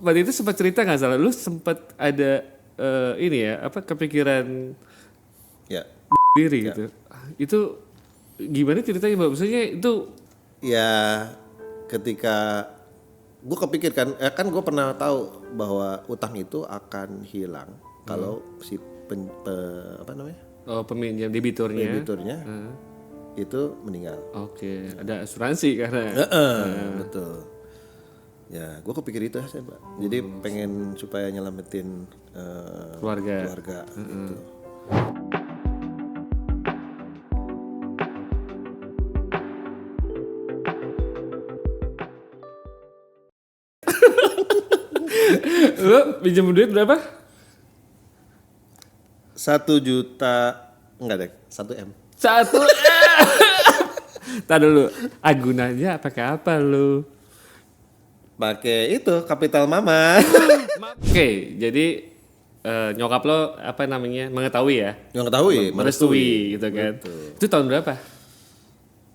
waktu itu sempat cerita nggak salah, lu sempat ada ini ya, apa kepikiran Ya. diri gitu. Itu gimana ceritanya, Mbak? Maksudnya itu Ya ketika gue kepikir kan gue pernah tahu bahwa utang itu akan hilang kalau si peminjam debiturnya. Itu meninggal. Oke, ada asuransi karena. Betul. Ya, gue kepikir itu aja, Pak. Jadi pengen supaya nyelamatin Keluarga. gitu. Lu pinjam duit berapa? 1 juta enggak deh, 1 M. 1 Tadi dulu, gunanya pakai apa lu? Pakai itu kapital mama. Oke, jadi nyokap lo apa namanya mengetahui ya? Yang ketahui, Merestui gitu kan? Betul. Itu tahun berapa?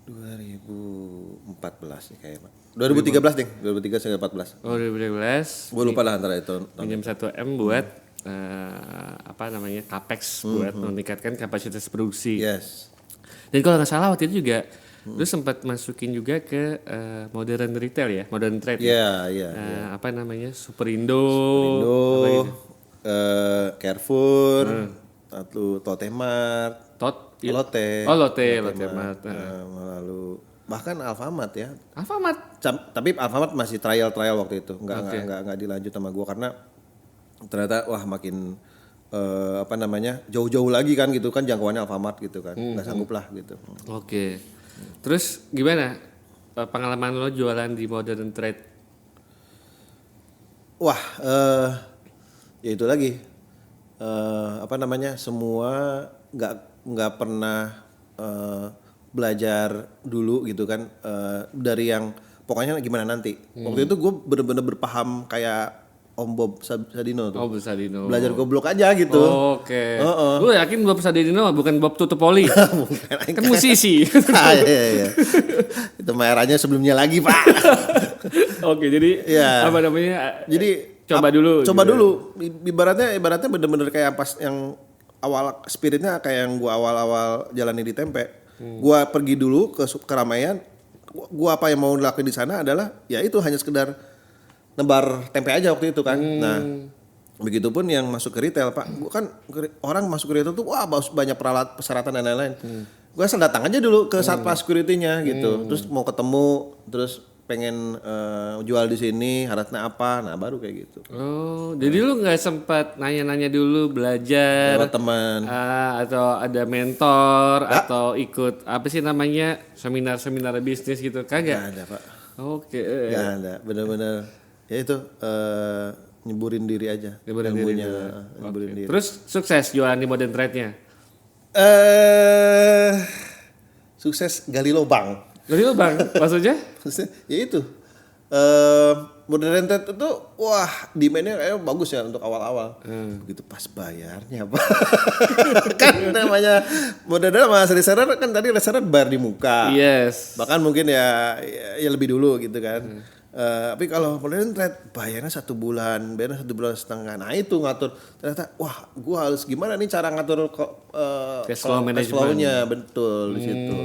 2014 nih kayaknya, Pak. 2013 deh, 2013 sampai 14. Oh 2013. Gue lupa lah antara itu. Pinjam 1 M buat apa namanya capex buat meningkatkan kapasitas produksi. Yes. Dan kalau nggak salah waktu itu juga lu sempat masukin juga ke modern retail ya, modern trade. Iya. Apa namanya Superindo, Indo, apa gitu. Carrefour, atau Totemart, Lotte. Oh Lotte Mart. Lalu bahkan Alfamart ya. Alfamart. Tapi Alfamart masih trial waktu itu, nggak dilanjut sama gua karena ternyata wah makin jauh-jauh lagi kan gitu kan jangkauannya Alfamart gitu kan, nggak sanggup lah gitu. Oke. Terus gimana pengalaman lo jualan di modern trade? Wah, ya itu lagi semua nggak pernah belajar dulu gitu kan, dari yang pokoknya gimana nanti. Waktu itu gue bener-bener berpaham kayak Om Bob Sadino tuh. Oh, Bob Sadino. Belajar goblok aja gitu. Oke. Lu yakin Bob Sadino bukan Bob Tutupoli? Kan musisi. Iya. Itu merahnya sebelumnya lagi, Pak. Oke, jadi apa namanya? Jadi coba dulu. Coba dulu. Ibaratnya bener-bener kayak pas yang awal spiritnya kayak yang gua awal-awal jalani di Tempe. Gua pergi dulu ke keramaian. Gua apa yang mau lakuin di sana adalah ya itu hanya sekedar nebar tempe aja waktu itu kan. Nah, begitupun yang masuk ke retail, Pak. Gua kan orang masuk ke retail tuh wah banyak persyaratan dan lain-lain. Gua asal datang aja dulu ke satpas security-nya gitu. Terus mau ketemu, terus pengen jual di sini, syaratnya apa? Nah, baru kayak gitu. Oh, jadi lu nggak sempat nanya-nanya dulu belajar lewat teman atau ada mentor atau ikut apa sih namanya seminar bisnis gitu kagak? Nggak ada, Pak. Oke. Nggak ada, bener-bener ya itu nyeburin diri aja. Nyeburin diri. Terus sukses jualan di modern trade-nya? Sukses gali lubang. Gali lubang, maksudnya? Ya itu. Modern trade itu wah demand-nya kayak bagus ya untuk awal-awal. Begitu pas bayarnya, Pak. Kan namanya modern sama reseller kan tadi reseller bayar di muka. Yes. Bahkan mungkin ya lebih dulu gitu kan. Tapi kalau modern trade bayarnya 1 bulan, bayarnya 1 bulan setengah. Nah itu ngatur ternyata wah gua harus gimana nih cara ngatur cash flow management-nya betul di situ.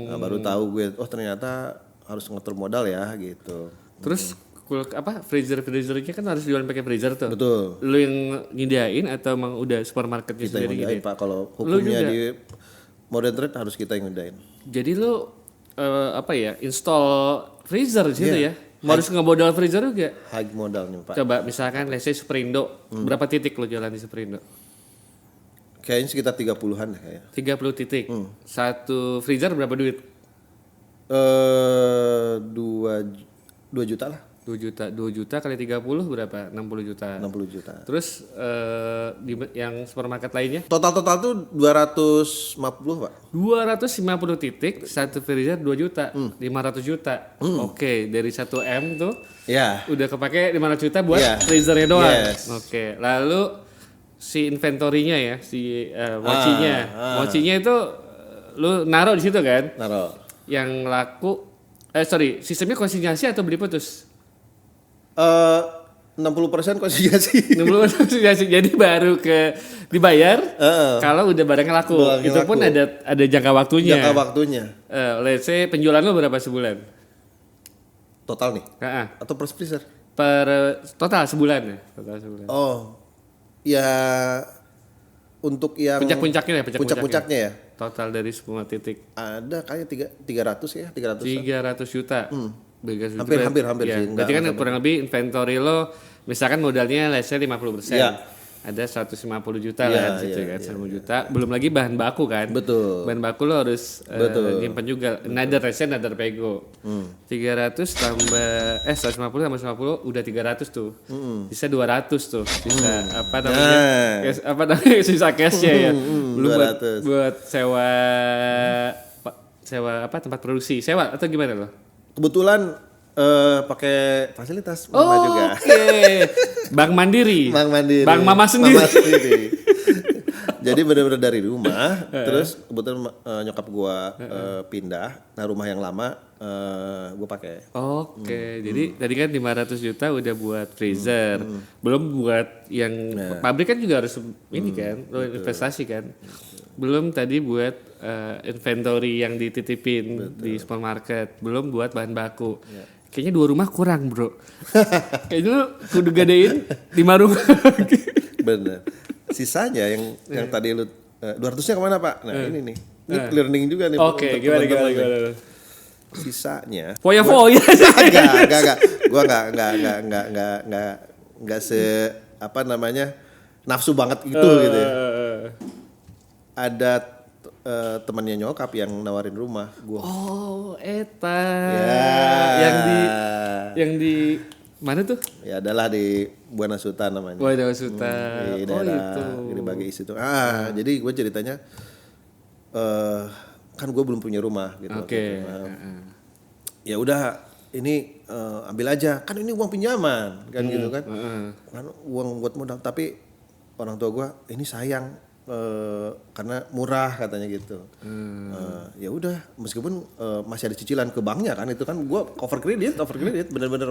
Nah, baru tahu gue ternyata harus ngatur modal ya gitu. Terus freezer-nya kan harus jualan pakai freezer tuh. Betul. Lu yang nyediain atau emang udah supermarketnya Kita sendiri yang gitu? Pak, kalau hukumnya di modern trade harus kita yang ngedain. Jadi lu install freezer di situ ya? Harus ngebodal freezer juga? High modalnya, Pak. Coba misalkan let's say Superindo, berapa titik lu jualan di Superindo? Kayaknya sekitar 30-an deh kayaknya. 30 titik. Satu freezer berapa duit? 2 juta lah. 2 juta kali 30 berapa? 60 juta. 60 juta. Terus yang supermarket lainnya? Total tuh 250, Pak. 250 titik, satu freezer 2 juta, 500 juta. Oke, dari 1 M tuh udah kepake 500 juta buat freezernya doang. Yes. Oke, lalu si inventorinya ya, si mochinya itu lu naruh di situ kan? Naruh. Yang laku sistemnya konsinyasi atau beli putus? 60% konsinyasi. 60% konsinyasi. Jadi baru dibayar kalau udah barangnya laku. Itu pun ada jangka waktunya. Jangka waktunya. Let's say penjualan lo berapa sebulan? Total nih? Atau per freezer? Total sebulan ya. Oh. Ya untuk yang puncak-puncaknya ya, puncak-puncaknya ya. Total dari semua titik. Ada kayak 300 ya, 300 juta. Hampir ya. sih. Berarti kan kurang lebih inventory lo misalkan modalnya let's say 50%. Ya. Ada 150 juta lah situ kan, 150 juta. Belum lagi bahan baku kan. Betul. Bahan baku lo harus nyimpan juga. Another resin, another pego. 300 tambah 150 tambah 150 udah 300 tuh. Bisa 200 tuh. Bisa apa namanya? Sisa cashnya ya. Belum buat sewa tempat produksi. Sewa atau gimana lo? Kebetulan pakai fasilitas mama juga. Oke. Bank Mandiri. Bank Mama sendiri. Jadi benar-benar dari rumah. Terus kebetulan nyokap gua pindah. Nah rumah yang lama gua pakai. Oke. Jadi tadi kan 500 juta udah buat freezer. Belum buat yang pabrik kan juga harus ini kan, lo investasi kan. Belum tadi buat inventory yang dititipin di supermarket. Belum buat bahan baku. Kayaknya 2 rumah kurang bro. Kayaknya lu kudu gadein 5 rumah. Bener. Sisanya yang tadi lu 200-nya kemana pak? Nah ini nih. Ini learning juga nih. Oke, gimana. Sisanya. Foya-foya. Enggak. Gua enggak nafsu banget gitu ya. Ada temannya nyokap yang nawarin rumah gua. Oh, eta. Yang di mana tuh? Ya adalah di Buana Suta namanya. Buana Suta. Di daerah Gede Bage itu. Jadi gue ceritanya kan gue belum punya rumah gitu. Oke. Ya udah ini ambil aja. Kan ini uang pinjaman kan gitu kan. Kan uang buat modal tapi orang tua gue ini sayang. Karena murah katanya gitu. Ya udah meskipun masih ada cicilan ke banknya kan itu kan gue cover kredit bener-bener.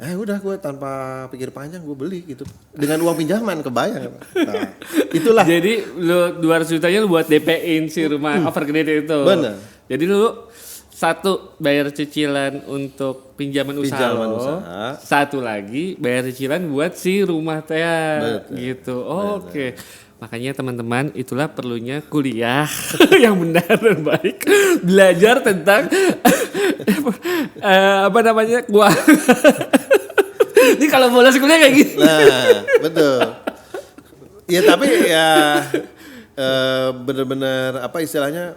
Udah gue tanpa pikir panjang gue beli gitu dengan uang pinjaman kebayang. Nah, itulah. Jadi lu 200 jutanya lu buat DP-in si rumah over kredit itu. Bener. Jadi lu satu bayar cicilan untuk pinjaman usaha. Satu lagi bayar cicilan buat si rumah teh gitu. Oke. Makanya teman-teman itulah perlunya kuliah yang benar dan baik. Belajar tentang ini kalau bolos kuliah kayak gini. Nah, betul. Ya tapi ya benar-benar apa istilahnya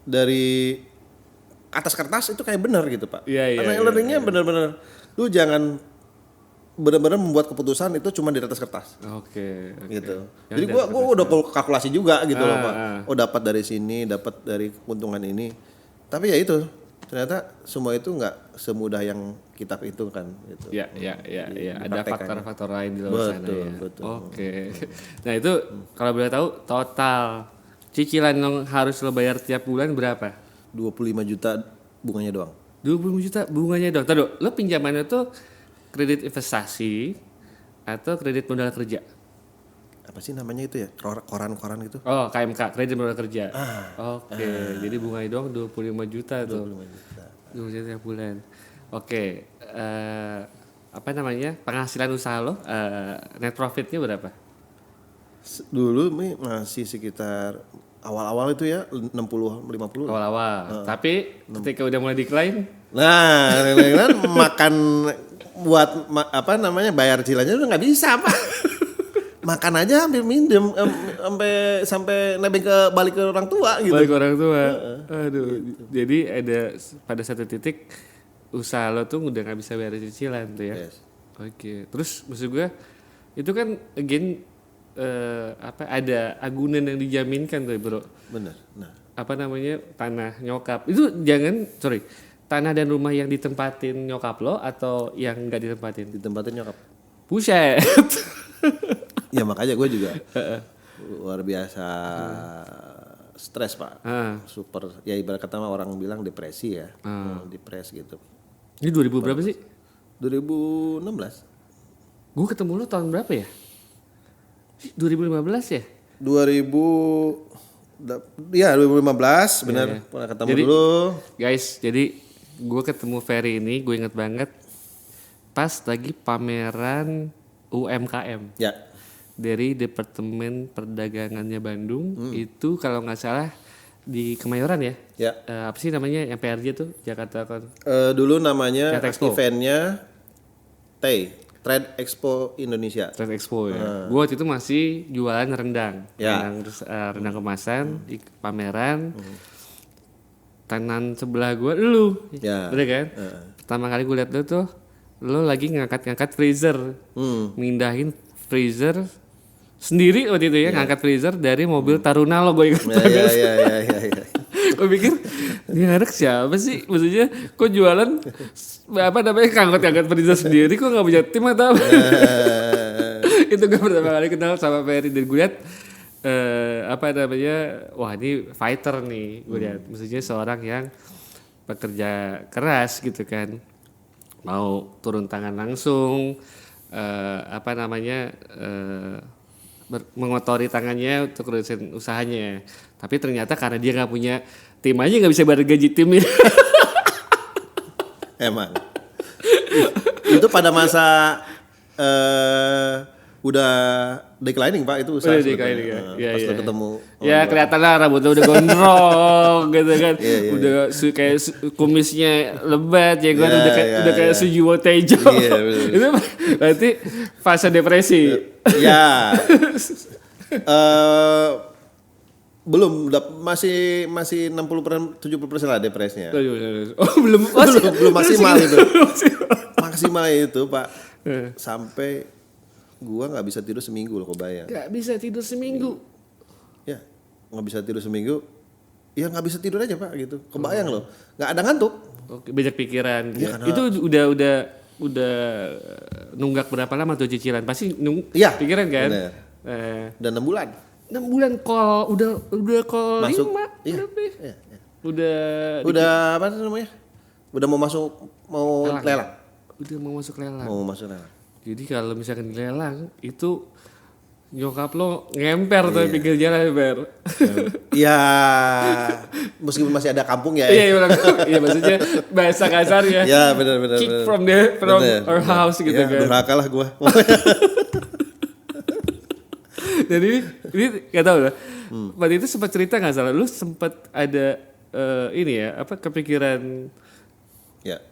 dari atas kertas itu kayak benar gitu Pak. Karena learningnya benar-benar lu jangan benar-benar membuat keputusan itu cuma di atas kertas. Oke. Gitu. Jadi gua udah kalkulasi juga gitu loh Pak. Oh dapat dari sini, dapat dari keuntungan ini. Tapi ya itu ternyata semua itu nggak semudah yang kita hitungkan gitu. Iya. Ada faktor-faktor lain di luar sana ya. Betul. Oke. Nah itu kalau boleh tahu total cicilan yang harus lo bayar tiap bulan berapa? 25 juta bunganya doang. 25 juta bunganya doang. Taduh, lo pinjamannya tuh kredit investasi atau kredit modal kerja? Apa sih namanya itu ya? Koran-koran gitu. Oh, KMK, kredit modal kerja. Oke. Jadi bunganya doang 25 juta tuh. 25 juta. 25 juta tiap bulan. Oke. Penghasilan usaha lo, net profitnya berapa? Dulu masih sekitar awal-awal itu ya 60-50. Awal-awal. Tapi ketika udah mulai decline? Nah, makan buat bayar cicilannya udah nggak bisa Pak. Makan aja hampir minjem sampai nebeng balik ke orang tua gitu. Balik ke orang tua. Aduh. Gitu. Jadi ada pada satu titik usaha lo tuh udah nggak bisa bayar cicilan tuh ya. Yes. Oke. Terus maksud gue itu kan again ada agunan yang dijaminkan tuh bro. Bener. Nah. Tanah nyokap itu tanah dan rumah yang ditempatin nyokap lo atau yang nggak ditempatin? Ditempatin nyokap. Buset. Ya makanya gue juga luar biasa stres Pak. Super. Ya ibarat kata orang bilang depresi ya. Depres gitu. Ini 2000 berapa sih? 2016. Gue ketemu lu tahun berapa ya? 2015 ya? 2015 benar. Iya. Pernah ketemu Jadi, dulu. Guys, jadi gue ketemu Ferry ini, gue inget banget pas lagi pameran UMKM Ya. dari Departemen Perdagangannya Bandung. Itu kalau nggak salah di Kemayoran ya? Ya. Apa sih namanya yang PRJ tuh? Jakarta Dulu namanya Trade Expo. eventnya Trade Expo Indonesia. Trade Expo ya. Gue waktu itu masih jualan rendang, Ya. rendang kemasan di pameran. Kanan sebelah gue lu, Ya. bener kan? Pertama kali gue liat lu tuh, lu lagi ngangkat freezer, mindahin freezer sendiri waktu itu ya, ngangkat freezer dari mobil Taruna lo gue ingat. Ya. Gue pikir ini anak siapa sih? Maksudnya kok jualan apa namanya ngangkat freezer sendiri, kok nggak punya tim atau apa? Itu gue pertama kali kenal sama Ferry dan gue lihat apa namanya, wah ini fighter nih gue lihat. Maksudnya seorang yang pekerja keras gitu kan, mau turun tangan langsung, apa namanya, mengotori tangannya untuk urusin usahanya. Tapi ternyata karena dia nggak punya tim aja nggak bisa bayar gaji timnya. Emang. Itu pada masa udah declining Pak itu usaha. Udah declining ya. Pas lu ketemu. Ya kelihatan lah rambutnya udah gondrong gitu kan. Iya. Udah kayak kumisnya lebat ya kan, udah kayak Sujiwo Tejo. Iya, Itu berarti fase depresi. Ya. Belum masih 60% 70% lah depresinya. Oh belum belum maksimal itu. Maksimal itu Pak. Sampai gua nggak bisa tidur seminggu loh, kok bayang. Gak bisa tidur seminggu. Ya, nggak bisa tidur seminggu. Ya nggak bisa tidur aja Pak gitu. Kebayang loh, nggak ada ngantuk. Oke, banyak pikiran. Ya, Itu udah nunggak berapa lama tuh cicilan? Pasti Ya, pikiran kan? Udah 6 bulan. 6 bulan call udah call Masuk. 5 Iya. lebih. Iya. Udah Apa namanya? Udah mau lelang. Udah mau masuk lelang. Mau masuk lelang. Jadi kalau misalkan lelang itu nyokap lo ngemper tuh pinggir jalan Ber. Iya. Meskipun masih ada kampung ya. Iya, iya maksudnya bahasa kasar ya. Ya benar. Kick from our house gitu Ya, kan. durhaka lah gua. Jadi ini nggak tahu lah. Waktu itu sempat cerita nggak salah, lu sempat ada ini ya apa kepikiran Ya.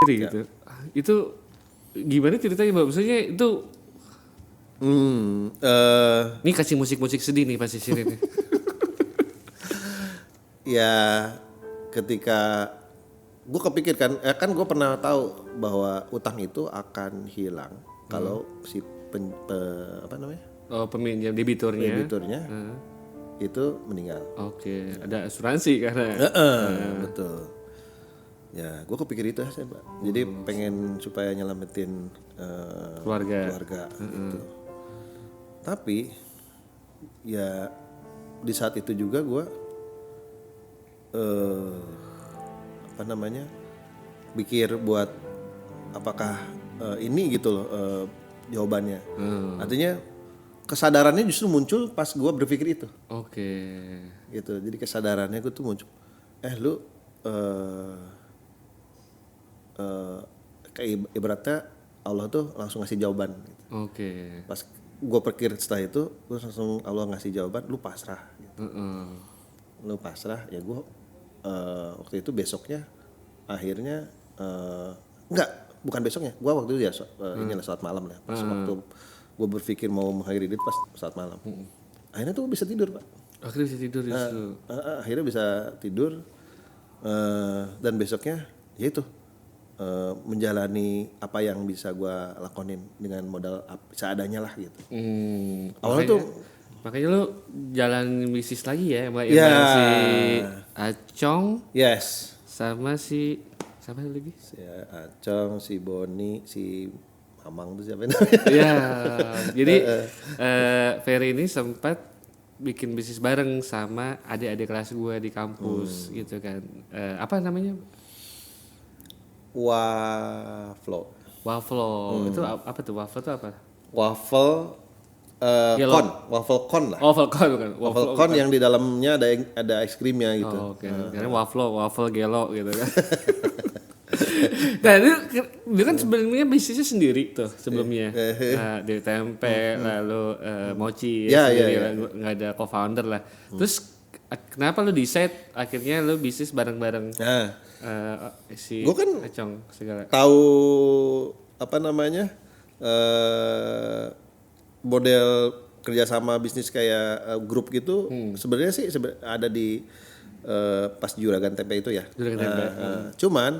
diri gitu. Itu gimana ceritanya Mbak? Maksudnya itu ini kasih musik sedih nih pasti sini nih. Ya ketika gue kepikir kan gue pernah tahu bahwa utang itu akan hilang kalau si apa namanya? Oh, debiturnya itu meninggal. Oke, ada asuransi karena. Betul. Ya, gue kepikir itu saya Pak. Jadi pengen supaya nyelamatin keluarga gitu. Tapi ya di saat itu juga gue apa namanya pikir buat apakah ini gitu loh jawabannya. Artinya kesadarannya justru muncul pas gue berpikir itu. Oke. Gitu. Jadi kesadarannya gue tuh muncul. Lu kayak ibaratnya Allah tuh langsung ngasih jawaban. Gitu. Oke. Pas gue pikir setelah itu, gue langsung Allah ngasih jawaban, lu pasrah. Gitu. Lu pasrah, ya gue waktu itu besoknya akhirnya bukan besoknya, gue waktu itu ya inilah saat malam lah. Pas waktu gue berpikir mau mengakhiri hidup pas saat malam. Akhirnya tuh bisa tidur Pak. Akhirnya bisa tidur justru. Akhirnya bisa tidur dan besoknya ya itu menjalani apa yang bisa gue lakonin dengan modal seadanya lah gitu. Awalnya tuh makanya lu jalan bisnis lagi ya Mbak si Acong. Yes. Sama si siapa lagi? Si Acong, si Boni, si Mamang tuh siapa namanya? Iya. Jadi Ferry ini sempat bikin bisnis bareng sama adik-adik kelas gue di kampus gitu kan. Apa namanya? Waflo. Waffle. Itu apa tuh? Waffle itu apa? Waffle Yellow. waffle cone lah. Waffle cone bukan. Waffle cone yang di dalamnya ada es krimnya gitu. Oh, oke. Karena waffle gelo gitu kan. Nah, itu kan sebenarnya bisnisnya sendiri tuh sebelumnya. Nah, dari tempe lalu mochi sendiri, nggak ada co-founder lah. Terus kenapa lu decide akhirnya lu bisnis bareng-bareng si Gue kan Acong segala. tahu apa namanya model kerjasama bisnis kayak grup gitu sebenarnya sih ada di pas Juragan Tempe itu ya. Juragan Tempe. Cuman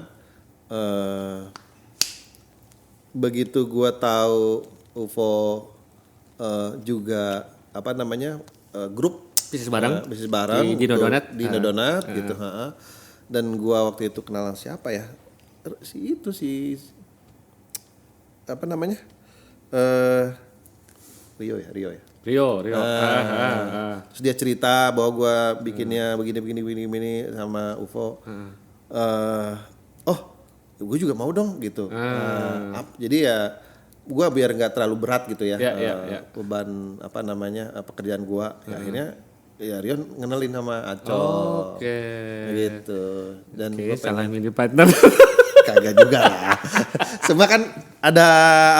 begitu gua tahu UFO juga apa namanya grup Bisnis bareng di Dino Donat. Dino Donat gitu. Dan gua waktu itu kenalan siapa ya? Si apa namanya? Rio ya. Rio. Terus dia cerita bahwa gue bikinnya begini sama UFO. Gue juga mau dong gitu. Jadi ya gue biar nggak terlalu berat gitu ya. Beban apa namanya pekerjaan gue. Akhirnya ya Rion ngenalin sama Aco. Oke. Gitu. Dan salah milih partner. Kagak juga lah. Semua kan ada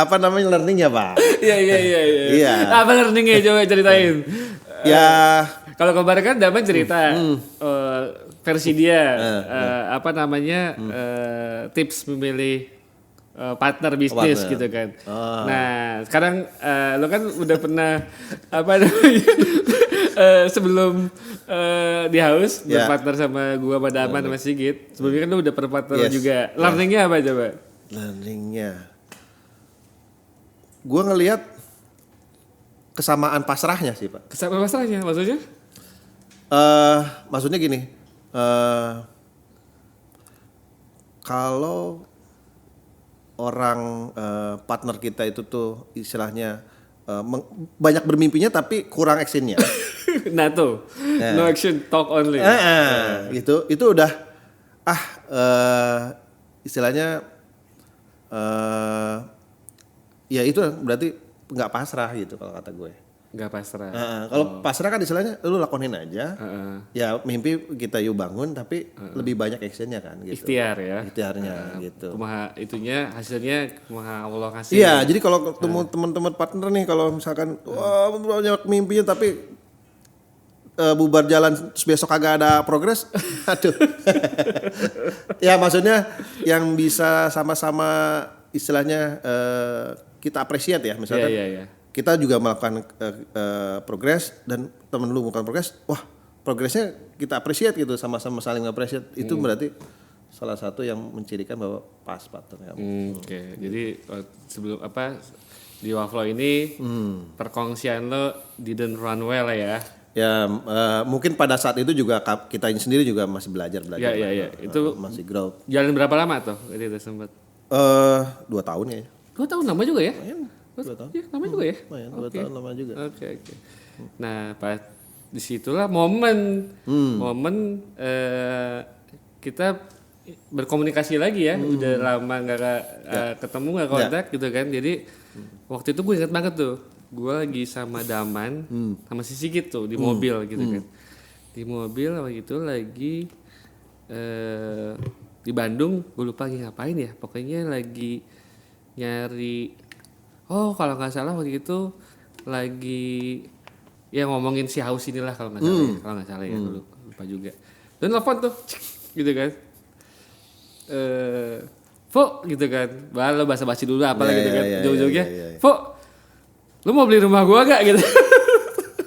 apa namanya learning ya Pak. Iya. Apa learningnya coba ceritain. Ya kalau kemarin kan Daman cerita versi dia apa namanya tips memilih partner bisnis gitu kan. Nah sekarang lo kan udah pernah apa namanya sebelum di house berpartner sama gua sama Daman sama Sigit. Sebelumnya kan lo udah berpartner juga. Learningnya apa coba? Learningnya gua ngelihat kesamaan pasrahnya sih Pak. Kesamaan pasrahnya maksudnya? Maksudnya gini, kalau orang partner kita itu tuh istilahnya banyak bermimpinya tapi kurang actionnya. Nah tuh, no action, talk only. Gitu, itu udah istilahnya ya itu berarti nggak pasrah gitu kalau kata gue. Nggak pasrah. Kalau pasrah kan istilahnya lu lakonin aja. Ya mimpi kita yuk bangun tapi lebih banyak actionnya kan gitu. Ikhtiar ya. Ikhtiarnya gitu. Kumaha itunya hasilnya kumaha Allah kasih. Iya, jadi kalau ketemu teman-teman partner nih kalau misalkan wah banyak mimpinya tapi bubar jalan besok kagak ada progres. Aduh. Ya maksudnya yang bisa sama-sama istilahnya kita appreciate ya misalkan. Iya. Kita juga melakukan progres dan temen lu melakukan progres, wah progresnya kita appreciate gitu, sama-sama saling appreciate. Itu berarti salah satu yang mencirikan bahwa pas partnernya. Oke. Jadi sebelum di Waffle ini perkongsian lo didn't run well ya. Ya mungkin pada saat itu juga kita sendiri juga masih belajar. Iya. Itu masih grow. Jalan berapa lama tuh? Jadi udah sempat. 2 tahun ya. 2 tahun lama juga ya? 2 tahun. Iya, lama juga ya? 2 tahun lama juga. Oke. Nah, pas disitulah momen kita berkomunikasi lagi ya. Udah lama nggak ketemu nggak kontak gitu kan. Jadi waktu itu gue ingat banget tuh. Gue lagi sama Daman sama si Sigit tuh di mobil gitu kan. Di mobil waktu itu lagi di Bandung. Gue lupa lagi ngapain ya. Pokoknya lagi nyari. Oh kalau nggak salah waktu itu lagi ya ngomongin si Haus inilah kalau nggak salah ya dulu lupa juga. Dan telepon tuh gitu kan. Fo gitu kan. Lo basa-basi dulu apalah gitu kan. Ujung-ujungnya. Fo lu mau beli rumah gua gak gitu.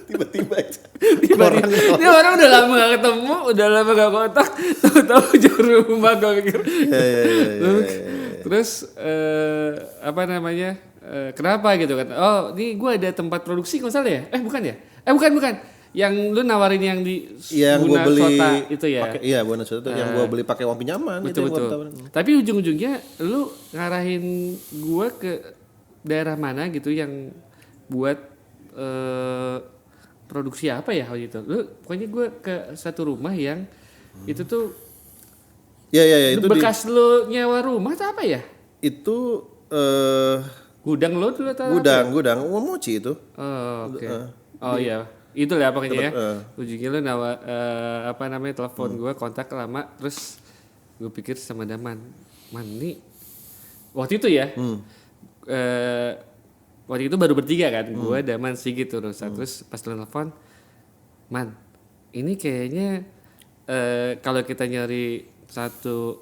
Tiba-tiba aja. Ini orang udah lama gak ketemu, udah lama gak kontak, tahu-tahu jual rumah gua pikir. Terus apa namanya? Kenapa gitu kan? Oh, ini gue ada tempat produksi nggak salah ya? Bukan ya? Bukan. Yang lu nawarin yang di Buna Sota itu ya? Iya, Buna Sota yang gue beli pakai uang pinjaman. Betul. Tapi ujung-ujungnya lu ngarahin gue ke daerah mana gitu yang buat produksi apa ya waktu itu? Lu pokoknya gue ke satu rumah yang itu tuh. Iya itu bekas lu nyewa rumah atau apa ya? Itu Gudang lo dulu atau? Gudang Mochi itu. Oh, oke. Oh iya. Itu lah pokoknya ya. Ujungnya lo telepon gue, kontak lama, terus gue pikir sama Daman, man nih waktu itu ya, waktu itu baru bertiga kan, gue Daman Sigit terus pas telepon, man ini kayaknya kalau kita nyari satu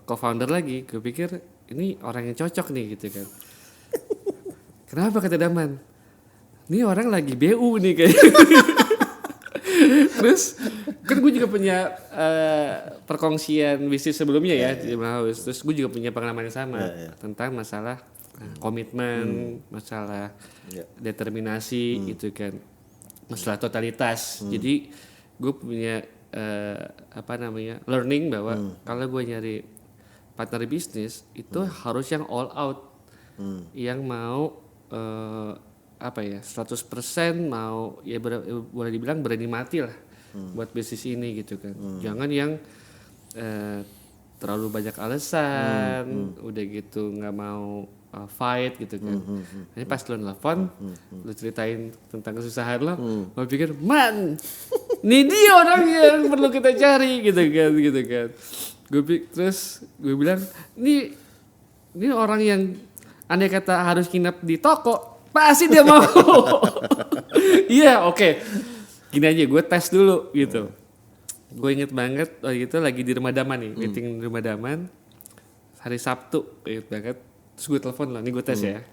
co-founder lagi, gue pikir ini orang yang cocok nih gitu kan. Kenapa kata Daman? Ini orang lagi BU nih kayaknya. Terus kan gue juga punya perkongsian bisnis sebelumnya ya di House. Terus gue juga punya pengalaman yang sama tentang masalah komitmen, masalah determinasi gitu kan, masalah totalitas. Jadi gue punya learning bahwa kalau gue nyari partner bisnis itu harus yang all out, yang mau 100% mau ya boleh dibilang berani mati lah buat bisnis ini gitu kan. Jangan yang terlalu banyak alasan, udah gitu nggak mau fight gitu kan. Ini pas lo nelfon, lo ceritain tentang kesusahan lo, lo pikir man, ini dia orang yang perlu kita cari gitu kan. Terus gue bilang, ini orang yang andai kata harus nginep di toko, pasti dia mau. Iya, oke. Gini aja, gue tes dulu gitu. Gue inget banget waktu itu lagi di Rumah Daman nih, meeting di Rumah Daman hari Sabtu, inget banget. Terus gue telepon lah, nih gue tes ya.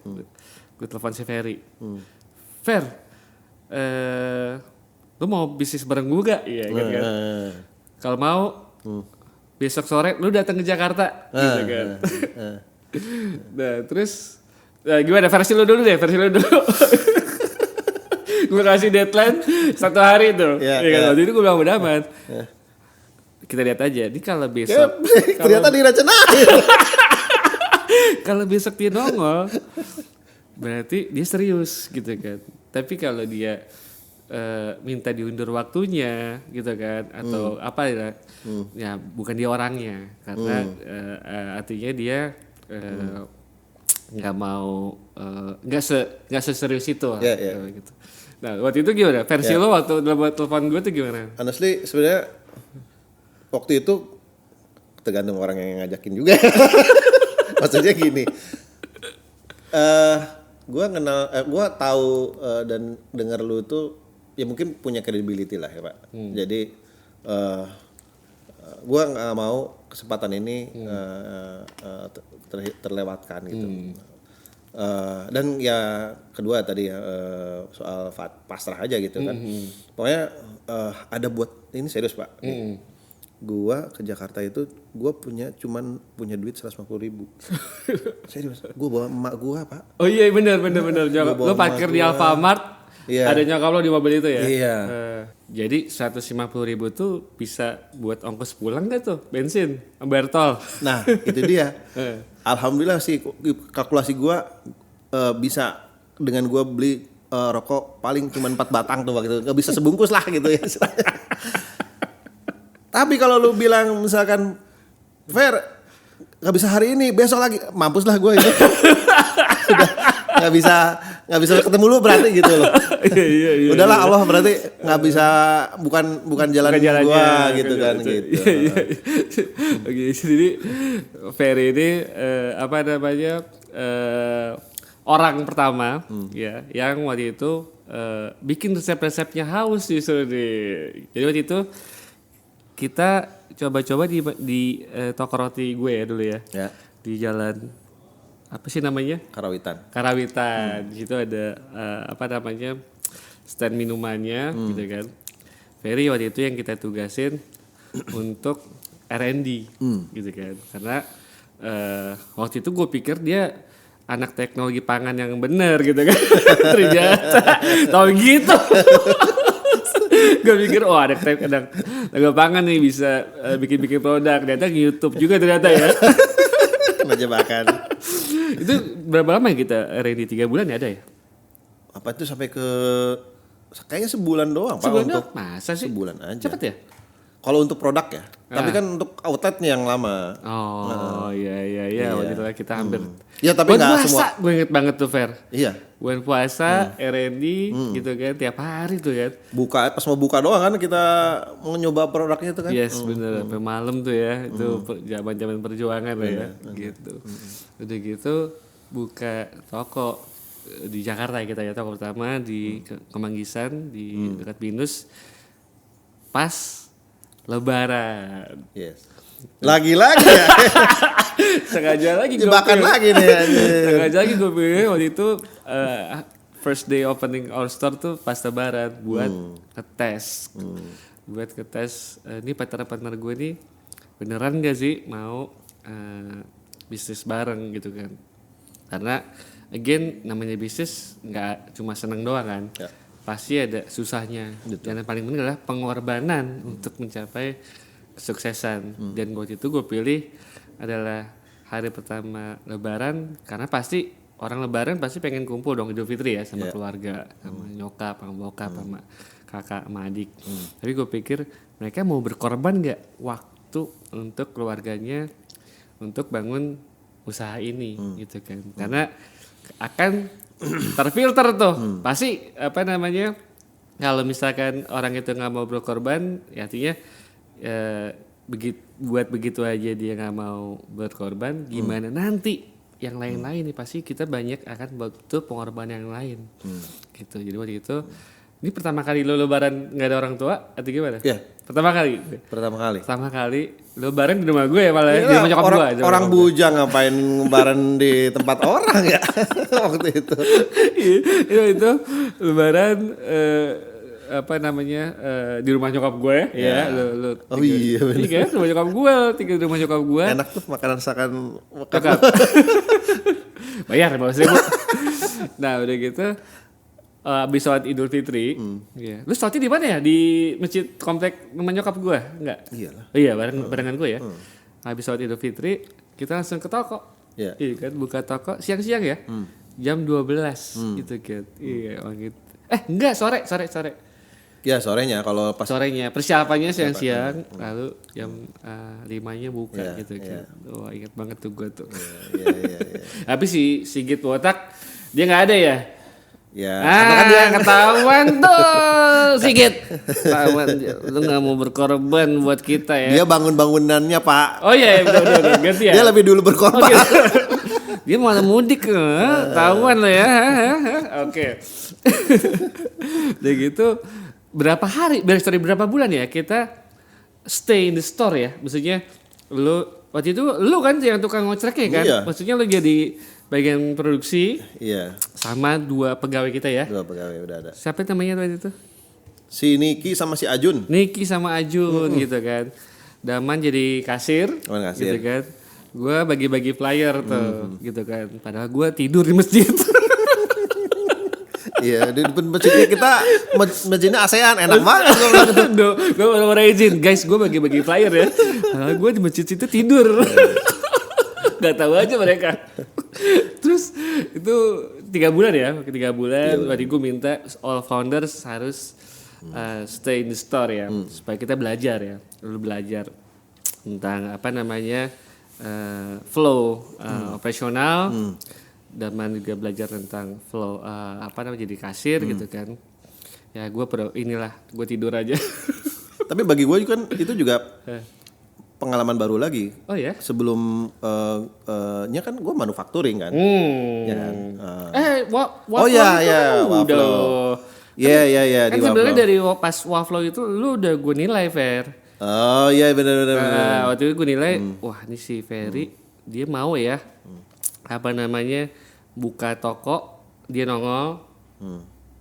Gue telepon si Ferry. Fer, lu mau bisnis bareng gue gak? Iya kan. Kalau mau, besok sore lu datang ke Jakarta, gitu kan. Nah terus gimana versi lu dulu deh, gue kasih deadline 1 hari tuh. Waktu itu gue bilang udah aman. Kita lihat aja, ini kalau besok ternyata direncanain. Kalau besok dia nongol, berarti dia serius gitu kan. Tapi kalau dia minta diundur waktunya gitu kan, atau apa ya bukan dia orangnya, karena artinya dia nggak mau nggak seserius itu gitu. Nah waktu itu gimana versi lo waktu dalam telepon gue tuh gimana? Honestly sebenarnya waktu itu tergantung orang yang ngajakin juga. Maksudnya gini, gue tahu dan dengar lu tuh ya mungkin punya credibility lah ya Pak. Jadi gue nggak mau kesempatan ini terlewatkan gitu. Dan ya kedua tadi ya soal pasrah aja gitu kan. Pokoknya ada buat ini serius Pak. Gua ke Jakarta itu gua punya duit 150.000. Serius. Gua bawa emak gua Pak. Oh iya benar. Lo parkir di Alfamart. Iya. Ada nyokap lo di mobil itu ya? Iya. Jadi 150.000 tuh bisa buat ongkos pulang gak tuh bensin, bayar tol? Nah itu dia. Alhamdulillah sih kalkulasi gue bisa dengan gue beli rokok paling cuma 4 batang tuh waktu itu, nggak bisa sebungkus lah gitu ya. Tapi kalau lu bilang misalkan Fer nggak bisa hari ini, besok lagi, mampus lah gue itu. Udah nggak bisa ketemu lu berarti gitu loh. Iya. Udahlah Allah berarti nggak bisa bukan jalan gue gitu kan gitu. Iya. Oke, jadi Ferry ini orang pertama ya yang waktu itu bikin resep-resepnya House justru nih. Jadi waktu itu kita coba-coba di toko roti gue ya dulu ya. Di jalan apa sih namanya? Karawitan. Di situ ada stand minumannya gitu kan. Ferry waktu itu yang kita tugasin untuk R&D gitu kan. Karena waktu itu gue pikir dia anak teknologi pangan yang bener gitu kan. Ternyata tau gitu. Gue pikir ada tenaga pangan nih bisa bikin produk. Ternyata YouTube juga ternyata ya. Jebakan. Itu berapa lama ya kita R&D 3 bulan ya ada ya? Apa itu sampai ke kayaknya sebulan doang Pak. Sebulan doang? Masa sih? Sebulan aja. Cepet ya? Kalau untuk produk ya. Tapi kan untuk outletnya yang lama. Oh iya. Waktu itu kita hampir. Ya tapi bulan nggak puasa, semua. gue inget banget tuh Fer. Iya. Bulan puasa, R&D gitu kan tiap hari tuh kan. Pas mau buka doang kan kita mau nyoba produknya itu kan. Yes bener, sampai malam tuh ya. Itu zaman perjuangan lah ya. Gitu. Udah gitu buka toko di Jakarta kita ya, toko pertama di Kemanggisan di dekat Binus. Pas Lebaran. Yes. Lagi-lagi ya. Sengaja lagi jebakan lagi nih. Sengaja lagi gue pilih waktu itu first day opening our store tuh pas Lebaran buat ngetes. Buat ngetes ini partner gue nih beneran gak sih mau bisnis bareng gitu kan. Karena again namanya bisnis nggak cuma seneng doang kan. Ya. Pasti ada susahnya. Dan yang paling penting adalah pengorbanan untuk mencapai kesuksesan. Dan waktu itu gue pilih adalah hari pertama Lebaran karena pasti orang Lebaran pasti pengen kumpul dong Idul Fitri ya sama keluarga, sama nyokap, sama bokap, sama kakak, sama adik. Tapi gue pikir mereka mau berkorban nggak waktu untuk keluarganya untuk bangun usaha ini gitu kan. Karena akan terfilter tuh pasti apa namanya kalau misalkan orang itu nggak mau berkorban ya artinya begitu aja dia nggak mau berkorban gimana nanti yang lain-lain nih pasti kita banyak akan butuh pengorbanan yang lain gitu. Jadi waktu itu ini pertama kali lo Lebaran nggak ada orang tua atau gimana? Iya. Pertama kali Lebaran di rumah gue ya malah di rumah nyokap gue. Orang bujang ngapain Lebaran di tempat orang ya waktu itu. itu Lebaran apa namanya di rumah nyokap gue ya. Oh iya benar. Iya kan rumah nyokap gue, tinggal di rumah nyokap gue. Enak tuh makanan makan. Bayar 15.000. Nah udah gitu. Abis sholat Idul Fitri, ya. Lu sholatnya di mana ya? Di masjid komplek rumah nyokap gue, enggak? Iyalah. Iya, barengan gue ya. Abis sholat Idul Fitri, kita langsung ke toko. Iya kan, buka toko siang-siang ya, jam 12 gitu kan. Iya, gitu. Enggak, sore. Ya sorenya kalau pas. Sorenya, persiapannya siang-siang, lalu jam 5-nya buka gitu kan. Wah ingat banget tuh gue tuh. Iya. Tapi si Sigit Botak, dia nggak ada ya? Ya, kan dia ketahuan tuh Sigit. Ketahuan lu nggak mau berkorban buat kita ya. Dia bangunannya Pak. Oh iya betul ganti ya. Dia lebih dulu berkorban. Dia malah mudik ketahuan lo ya. Oke. Udah gitu berapa hari? Berapa bulan ya kita stay in the store ya? Maksudnya lu waktu itu lu kan yang tukang ngocreknya kan? Iya. Maksudnya lu jadi bagian produksi. Iya. Sama 2 pegawai kita ya. 2 pegawai udah ada. Siapa namanya waktu itu? Si Niki sama si Ajun. Gitu kan. Daman jadi kasir. Gitu kan. Gue bagi-bagi flyer tuh gitu kan. Padahal gue tidur di masjid. Iya, di depan masjidnya kita masjidnya ASEAN enak banget gue bilang gitu. Gue baru izin, guys, gue bagi-bagi flyer ya. Gue di masjid itu tidur. Gak tahu aja mereka. Terus itu 3 bulan ya, 3 bulan. Tadi gue minta all founders harus stay in the store ya, supaya kita belajar ya, belajar tentang apa namanya flow operasional. Dan juga belajar tentang flow apa namanya jadi kasir gitu kan. Ya gue gue tidur aja. Tapi bagi gue kan itu juga pengalaman baru lagi. Oh ya? Sebelum nya kan gue manufacturing kan. Ya kan? Waflow. Iya kan di sebenarnya dari pas Waflow itu lu udah gue nilai Fer. Oh iya benar. Waktu itu gue nilai wah ini si Ferry dia mau ya apa namanya buka toko dia nongol.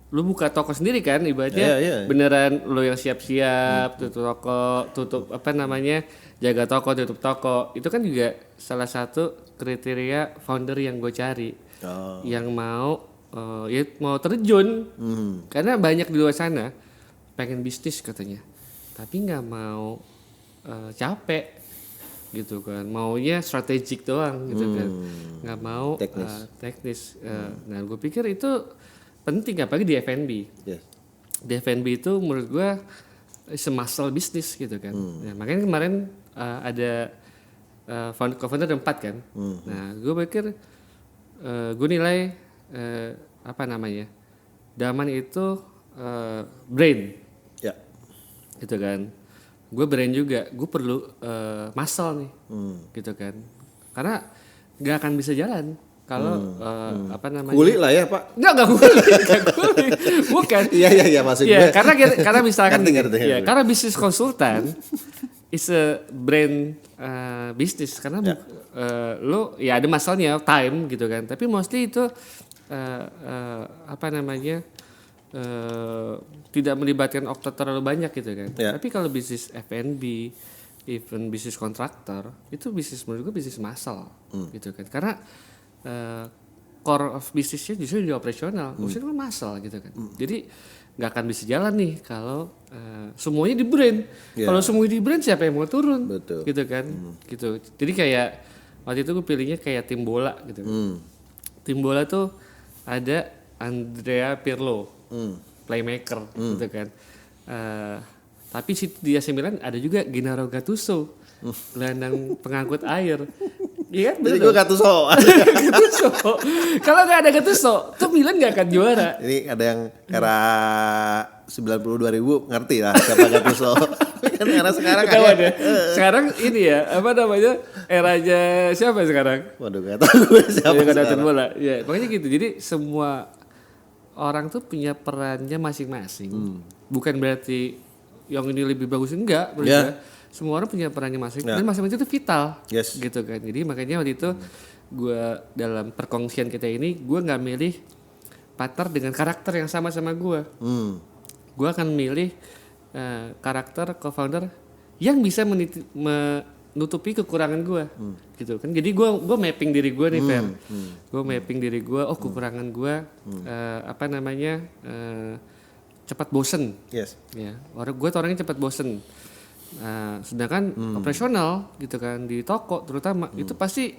Lu buka toko sendiri kan ibaratnya beneran lu yang siap-siap tutup apa namanya jaga toko tutup toko itu kan juga salah satu kriteria founder yang gue cari yang mau mau terjun karena banyak di luar sana pengen bisnis katanya tapi nggak mau capek gitu kan maunya strategik doang gitu kan nggak mau teknis nah gue pikir itu penting apalagi di F&B. Di F&B itu menurut gue muscle bisnis gitu kan. Ya, makanya kemarin ada co-founder ada 4 kan. Nah, gue pikir gue nilai apa namanya, Daman itu brain, gitu kan. Gue brain juga, gue perlu muscle nih, gitu kan. Karena nggak akan bisa jalan kalau apa namanya? Kuli lah ya Pak? Nggak kuli, bukan. Iya maksud gue. Karena misalkan, ngerti. Karena bisnis konsultan is a brain bisnis, karena lo ya ada masalahnya time gitu kan. Tapi mostly itu apa namanya? Tidak melibatkan otak terlalu banyak gitu kan. Tapi kalau bisnis F&B, even bisnis kontraktor, itu bisnis menurut gue bisnis massal gitu kan. Karena core of bisnisnya justru di operasional, maksudnya kan massal gitu kan. Jadi nggak akan bisa jalan nih kalau semuanya di brand. Kalau semuanya di brand siapa yang mau turun? Betul. Gitu kan. Gitu. Jadi kayak waktu itu gue pilihnya kayak tim bola gitu kan. Tim bola tuh ada Andrea Pirlo, playmaker gitu kan. Tapi di AC Milan ada juga Gennaro Gattuso, gelandang pengangkut air. Iya kan? Jadi gue Gattuso. Kalau nggak ada Gattuso, tuh Milan nggak akan juara. Ini ada yang era 92.000 ngerti lah siapa Gattuso. Kan era sekarang kayak sekarang ini ya apa namanya, eranya siapa sekarang? Waduh nggak tahu gue siapa sekarang. Bola. Ya makanya gitu. Jadi semua orang tuh punya perannya masing-masing. Bukan berarti yang ini lebih bagus, enggak. Semua orang punya perannya masing-masing dan masing-masing itu vital, gitu kan. Jadi makanya waktu itu gue dalam perkongsian kita ini, gue nggak milih partner dengan karakter yang sama gue. Gue akan milih karakter co-founder yang bisa menutupi kekurangan gue, gitu kan. Jadi gue mapping diri gue nih, Fer. Gue mapping diri gue, kekurangan gue apa namanya, cepat bosen. Ya, gue tuh orangnya cepat bosen. Sedangkan operasional gitu kan di toko terutama itu pasti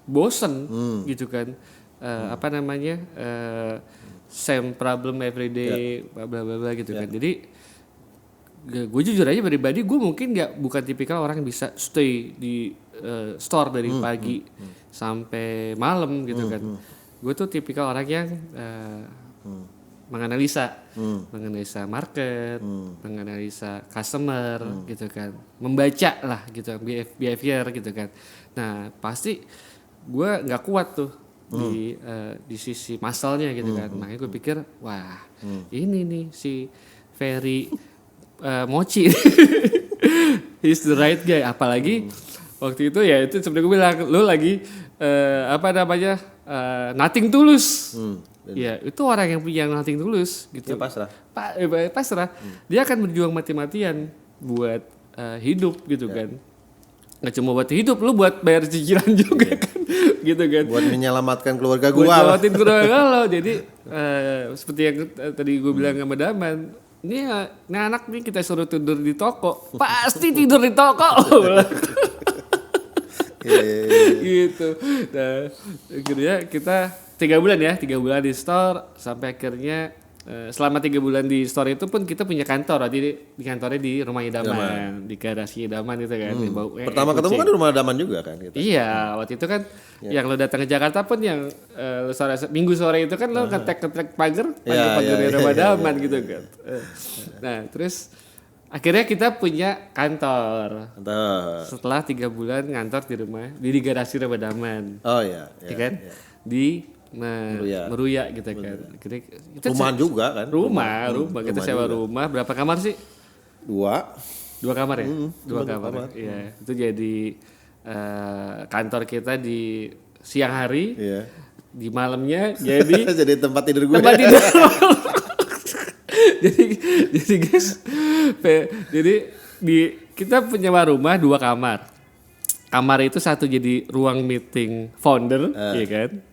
bosen gitu kan. Apa namanya, same problem every day, bla bla bla gitu kan. Jadi gue jujur aja pribadi, gue mungkin bukan tipikal orang yang bisa stay di store dari pagi sampai malam gitu kan. Gue tuh tipikal orang yang menganalisa market, menganalisa customer gitu kan, membaca lah gitu behavior gitu kan. Nah pasti gue nggak kuat tuh di sisi masalnya gitu kan. Makanya gue pikir wah ini nih si Ferry Mochi he's the right guy. Apalagi waktu itu ya itu seperti gue bilang, lu lagi apa namanya, nothing tulus. Ya itu orang yang punya nothing tulus gitu. Ya pasrah. Pasrah. Dia akan berjuang mati-matian buat hidup gitu kan. Nggak cuma buat hidup, lu buat bayar cicilan juga kan, gitu kan. Buat menyelamatkan keluarga gua. Buat nyelamatin keluarga lo. Jadi seperti yang tadi gue bilang sama Daman, ini anak nih kita suruh tidur di toko, pasti tidur di toko. Gitu. Nah, akhirnya kita 3 bulan di store sampai akhirnya selama 3 bulan di store itu pun kita punya kantor. Jadi di kantornya di rumah Daman, di garasi Daman itu kan. Pertama ketemu kan di rumah Daman juga kan gitu. Iya, waktu itu kan yang lo datang ke Jakarta pun yang minggu sore itu kan lo ketek pagar di rumah Daman gitu kan. Nah, terus akhirnya kita punya kantor. Setelah 3 bulan ngantor di garasi rumah Daman. Oh iya. Kan? Di Meruya gitu kan. Rumahan juga kan? Rumah. Kita sewa rumah. Berapa kamar sih? 2 kamar ya? 2 kamar. Iya, itu jadi kantor kita di siang hari. Iya. Di malamnya jadi jadi tempat tidur gue. jadi guys, kita punya rumah 2 kamar. Kamar itu satu jadi ruang meeting founder, ya kan?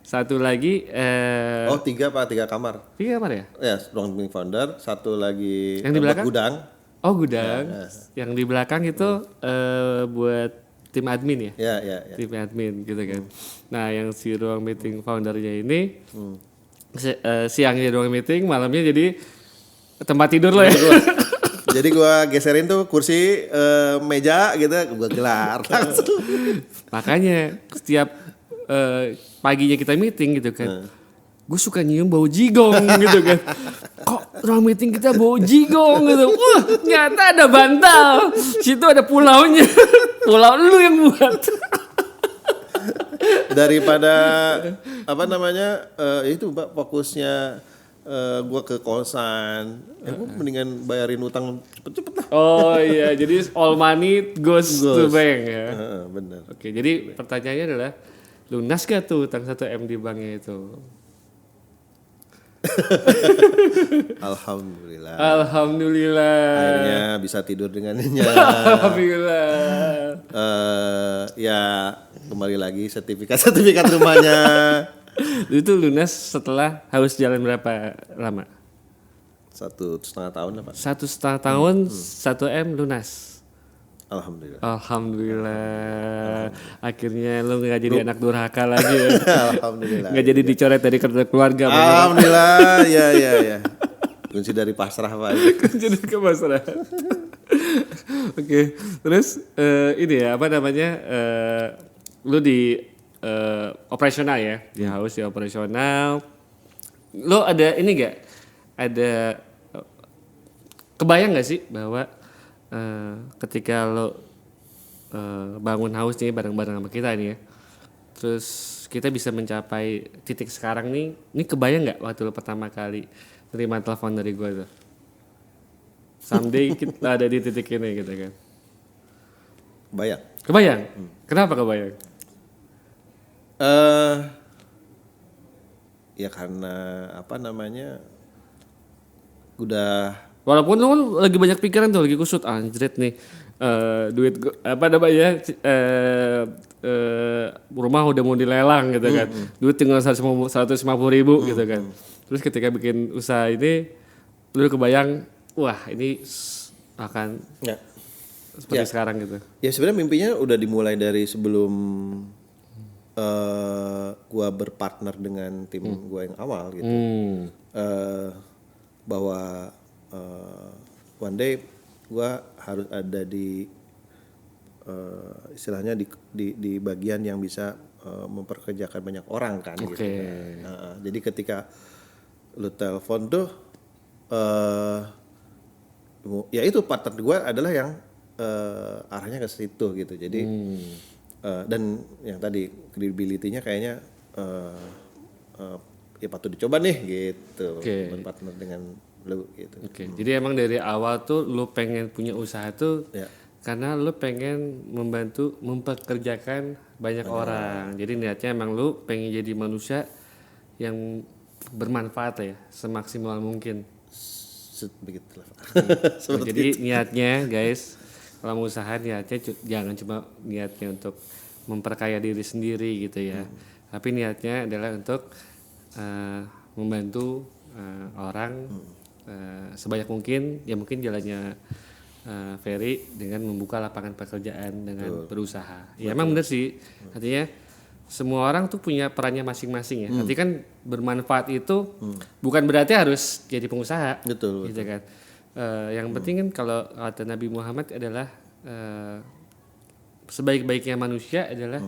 Satu lagi 3 kamar? 3 kamar ya? Ya, ruang meeting founder, satu lagi yang di belakang? Gudang. Oh, gudang. Yang di belakang itu buat tim admin ya? Ya. Tim admin gitu kan. Nah, yang si ruang meeting foundernya ini siangnya ruang meeting, malamnya jadi tempat tidur lo ya. Jadi gue geserin tuh kursi meja gitu, gue gelar langsung. Makanya setiap paginya kita meeting gitu kan, gue suka nyium bau jigong gitu kan. Kok ruang meeting kita bau jigong gitu. Wah, ternyata ada bantal. Situ ada pulaunya. Pulau lu yang buat. Daripada apa namanya itu Pak, fokusnya gue ke kosan, gue mendingan bayarin utang cepet-cepet lah. Oh iya, jadi all money goes to bank ya. Bener. Oke, jadi pertanyaannya adalah lunas gak tuh utang 1M di banknya itu? Alhamdulillah. Alhamdulillah. Akhirnya bisa tidur dengan nyenyak. Alhamdulillah. Ya kembali lagi sertifikat rumahnya. Itu lunas setelah harus jalan berapa lama? 1,5 tahun lah Pak. 1,5 tahun, 1M lunas. Alhamdulillah. Alhamdulillah. Akhirnya lu gak jadi anak durhaka lagi ya. Alhamdulillah. Gak jadi dicoret dari kartu keluarga. Alhamdulillah. Ya. Kunci dari pasrah Pak. Jadi ke pasrah. Oke, terus ini ya apa namanya? Lu di operasional ya, di house di operasional. Lu ada ini gak? Ada kebayang gak sih bahwa ketika lo bangun house nih bareng-bareng sama kita nih ya, terus kita bisa mencapai titik sekarang nih, ini kebayang nggak waktu lo pertama kali terima telepon dari gue tuh, someday kita ada di titik ini gitu kan? Kebayang? Kenapa kebayang? Ya karena apa namanya udah. Walaupun lu kan lagi banyak pikiran tuh, lagi kusut anjrit nih, duit apa namanya, rumah udah mau dilelang gitu kan, duit tinggal 150.000 gitu kan. Terus ketika bikin usaha ini, lu kebayang, wah ini akan seperti sekarang gitu. Ya sebenarnya mimpinya udah dimulai dari sebelum gua berpartner dengan tim gua yang awal gitu, bahwa one day gue harus ada di istilahnya di bagian yang bisa memperkerjakan banyak orang kan gitu. Jadi ketika lu telepon tuh ya itu partner gue adalah yang arahnya ke situ gitu. Jadi dan yang tadi credibility-nya kayaknya ya patut dicoba nih gitu, berpartner dengan lu gitu. Jadi emang dari awal tuh lu pengen punya usaha tuh karena lu pengen membantu mempekerjakan banyak orang. Jadi niatnya emang lu pengen jadi manusia yang bermanfaat ya semaksimal mungkin. Begitulah. Jadi niatnya guys, kalau mau usaha niatnya jangan cuma niatnya untuk memperkaya diri sendiri gitu ya. Tapi niatnya adalah untuk membantu orang sebanyak mungkin, ya mungkin jalannya Ferry dengan membuka lapangan pekerjaan dengan berusaha. Ya emang bener sih, artinya semua orang tuh punya perannya masing-masing ya. Nanti kan bermanfaat itu bukan berarti harus jadi pengusaha, betul. Gitu kan. Yang penting kan kalau kata Nabi Muhammad adalah sebaik-baiknya manusia adalah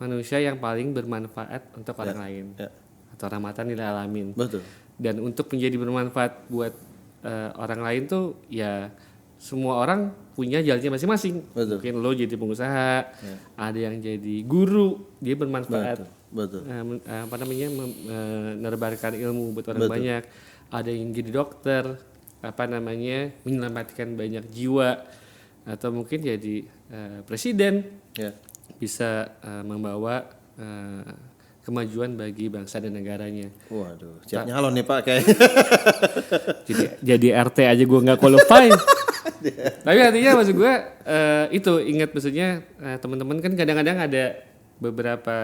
manusia yang paling bermanfaat untuk orang lain, atau rahmatan lil alamin. Betul. Dan untuk menjadi bermanfaat buat orang lain tuh ya semua orang punya jalannya masing-masing. Betul. Mungkin lo jadi pengusaha, ada yang jadi guru, dia bermanfaat. Betul. Apa namanya menebarkan ilmu buat orang banyak. Ada yang jadi dokter, apa namanya menyelamatkan banyak jiwa, atau mungkin jadi presiden, bisa membawa kemajuan bagi bangsa dan negaranya. Waduh, siap nyalon nih Pak kayak. jadi RT aja gue nggak qualify. Tapi artinya maksud gue itu ingat maksudnya teman-teman kan kadang-kadang ada beberapa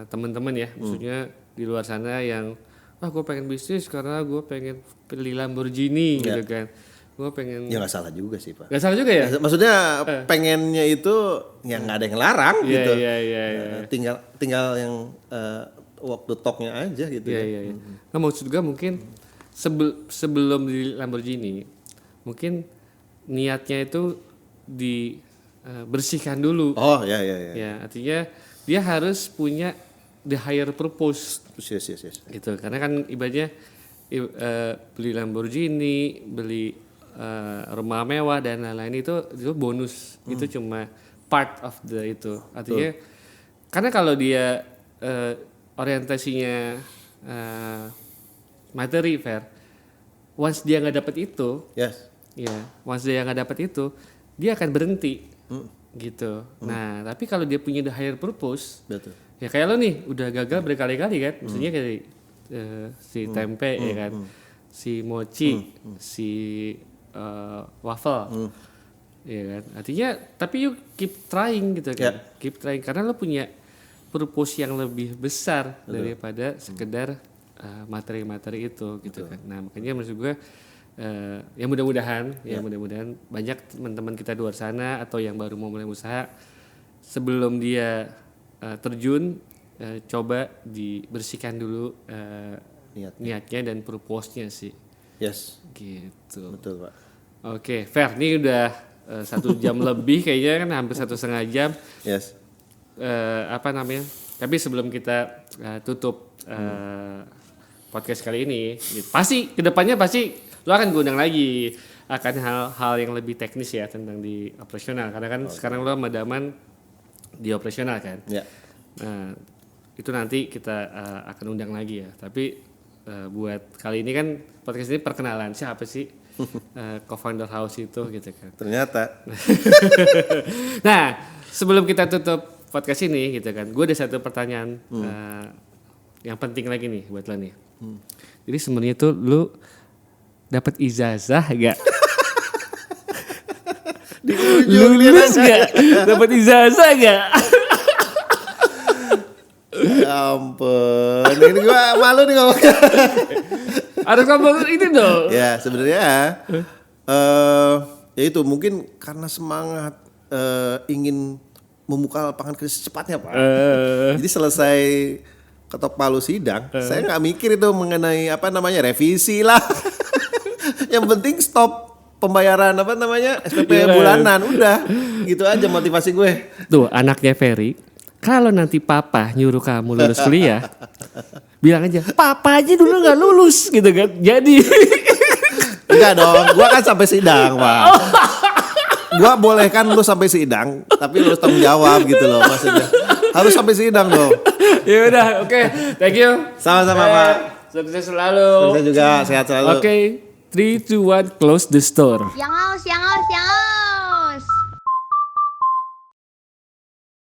teman-teman ya, maksudnya di luar sana yang gue pengen bisnis karena gue pengen beli Lamborghini gitu kan. Gue pengen. Ya nggak salah juga sih Pak. Nggak salah juga ya. Maksudnya pengennya itu yang nggak ada yang larang gitu. Iya. Tinggal yang waktu talknya aja gitu. Iya. Nah maksud gue mungkin sebelum di Lamborghini mungkin niatnya itu dibersihkan dulu. Oh ya. Ya, artinya dia harus punya the higher purpose. Yes. Gitu. Karena kan ibaratnya beli Lamborghini, beli rumah mewah dan lain-lain itu bonus. Itu cuma part of the itu. Artinya karena kalau dia orientasinya materi fair, once dia nggak dapat itu, once dia nggak dapat itu, dia akan berhenti, gitu. Nah, tapi kalau dia punya the higher purpose, betul. Ya kayak lo nih, udah gagal berkali-kali kan, maksudnya kayak si tempe ya kan, si mochi, si waffle, ya kan. Artinya, tapi you keep trying gitu kan, keep trying karena lo punya purpose yang lebih besar daripada sekedar materi-materi itu gitu kan. Nah makanya maksud gue ya mudah-mudahan banyak teman-teman kita di luar sana atau yang baru mau mulai usaha sebelum dia terjun coba dibersihkan dulu niatnya dan purpose-nya sih. Yes. Gitu. Betul Pak. Oke, fair. Ini udah 1 jam lebih kayaknya kan hampir 1,5 jam. Yes. Tapi sebelum kita tutup podcast kali ini, gitu. Pasti kedepannya lo akan gue undang lagi akan hal-hal yang lebih teknis ya tentang di operasional karena kan sekarang lo sama Daman di operasional kan. Ya. Nah itu nanti kita akan undang lagi ya. Tapi buat kali ini kan podcast ini perkenalan siapa sih co-founder house itu gitu kan. Ternyata. Nah sebelum kita tutup podcast ini gitu kan, gue ada satu pertanyaan yang penting lagi nih buat lo nih. Jadi sebenarnya tuh lu dapat ijazah gak? Lulus gak? Dapat ijazah gak? Ya ampun, ini gue malu nih ngomongnya. Harus ngomong ini dong. Ya sebenarnya ya itu mungkin karena semangat ingin membuka lapangan kerja secepatnya Pak. Jadi selesai ketok palu sidang, saya nggak mikir itu mengenai revisi lah. Yang penting stop pembayaran SPP bulanan, udah gitu aja motivasi gue. Tuh anaknya Ferry, kalau nanti papa nyuruh kamu lulus kuliah, bilang aja papa aja dulu nggak lulus gitu kan. Jadi enggak dong, gue kan sampai sidang Pak. Gue bolehkan lu sampai sidang, tapi lu harus tanggung jawab gitu loh maksudnya. Harus sampai sidang dong. Ya udah, oke. Thank you. Sama-sama Pak. Sukses selalu. Sukses juga, sehat selalu. Oke. 3, 2, 1, close the store. Yang aus.